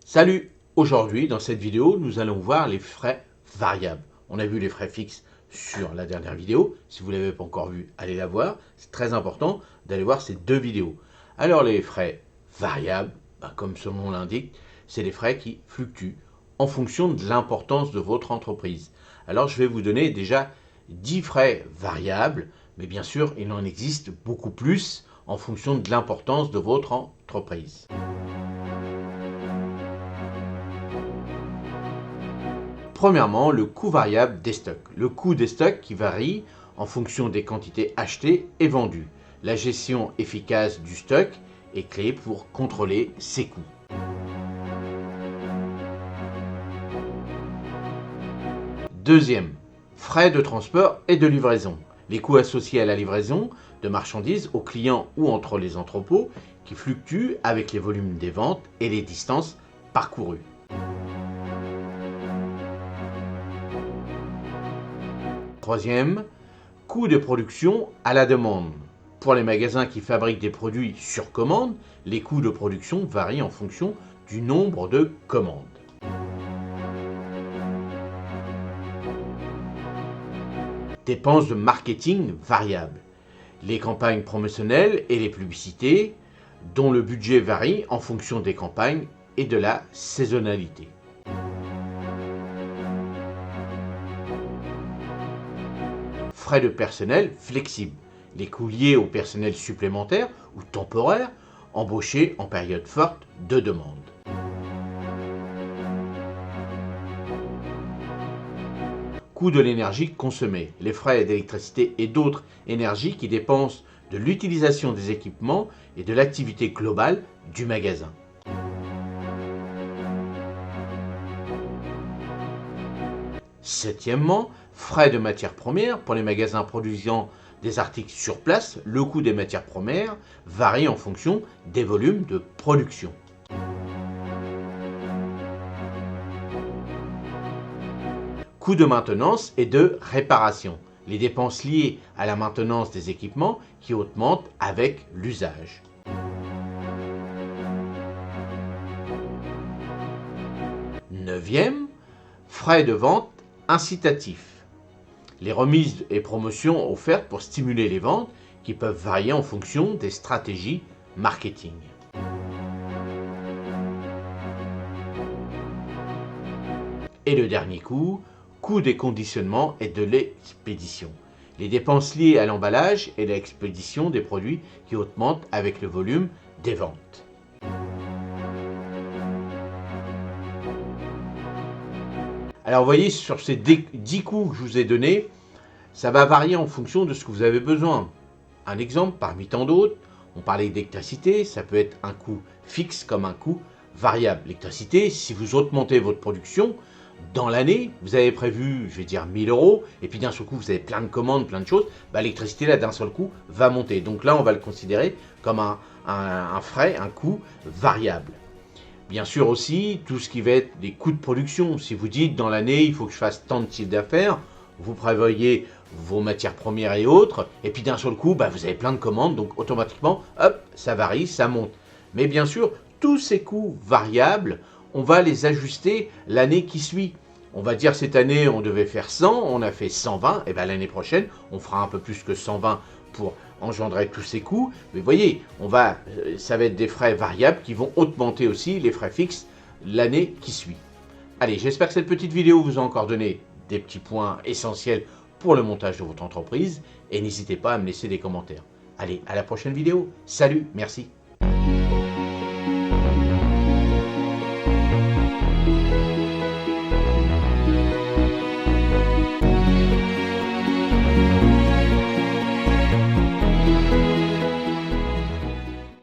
Salut! Aujourd'hui, dans cette vidéo, nous allons voir les frais variables. On a vu les frais fixes sur la dernière vidéo. Si vous ne l'avez pas encore vu, allez la voir. C'est très important d'aller voir ces deux vidéos. Alors les frais variables, comme son nom l'indique, c'est les frais qui fluctuent en fonction de l'importance de votre entreprise. Alors je vais vous donner déjà 10 frais variables, mais bien sûr, il en existe beaucoup plus en fonction de l'importance de votre entreprise. Premièrement, le coût variable des stocks. Le coût des stocks qui varie en fonction des quantités achetées et vendues. La gestion efficace du stock est clé pour contrôler ses coûts. Deuxième, frais de transport et de livraison. Les coûts associés à la livraison de marchandises aux clients ou entre les entrepôts qui fluctuent avec les volumes des ventes et les distances parcourues. Troisième, coût de production à la demande. Pour les magasins qui fabriquent des produits sur commande, les coûts de production varient en fonction du nombre de commandes. Dépenses de marketing variables. Les campagnes promotionnelles et les publicités, dont le budget varie en fonction des campagnes et de la saisonnalité. Frais de personnel flexibles. Les coûts liés au personnel supplémentaire ou temporaire embauché en période forte de demande. Coût de l'énergie consommée. Les frais d'électricité et d'autres énergies qui dépendent de l'utilisation des équipements et de l'activité globale du magasin. Septièmement, frais de matières premières. Pour les magasins produisant des articles sur place, le coût des matières premières varie en fonction des volumes de production. Coût de maintenance et de réparation. Les dépenses liées à la maintenance des équipements qui augmentent avec l'usage. Neuvième, frais de vente incitatifs. Les remises et promotions offertes pour stimuler les ventes qui peuvent varier en fonction des stratégies marketing. Et le dernier coût des conditionnements et de l'expédition. Les dépenses liées à l'emballage et l'expédition des produits qui augmentent avec le volume des ventes. Alors vous voyez, sur ces 10 coûts que je vous ai donnés, ça va varier en fonction de ce que vous avez besoin. Un exemple, parmi tant d'autres, on parlait d'électricité, ça peut être un coût fixe comme un coût variable. L'électricité, si vous augmentez votre production, dans l'année, vous avez prévu, je vais dire 1000 €, et puis d'un seul coup, vous avez plein de commandes, plein de choses, l'électricité, là, d'un seul coup, va monter. Donc là, on va le considérer comme un frais, un coût variable. Bien sûr aussi, tout ce qui va être des coûts de production. Si vous dites, dans l'année, il faut que je fasse tant de chiffre d'affaires, vous prévoyez vos matières premières et autres, et puis d'un seul coup, vous avez plein de commandes, donc automatiquement, hop, ça varie, ça monte. Mais bien sûr, tous ces coûts variables, on va les ajuster l'année qui suit. On va dire cette année, on devait faire 100, on a fait 120, et l'année prochaine, on fera un peu plus que 120 pour engendrer tous ces coûts. Mais vous voyez, ça va être des frais variables qui vont augmenter aussi les frais fixes l'année qui suit. Allez, j'espère que cette petite vidéo vous a encore donné des petits points essentiels pour le montage de votre entreprise. Et n'hésitez pas à me laisser des commentaires. Allez, à la prochaine vidéo. Salut, merci.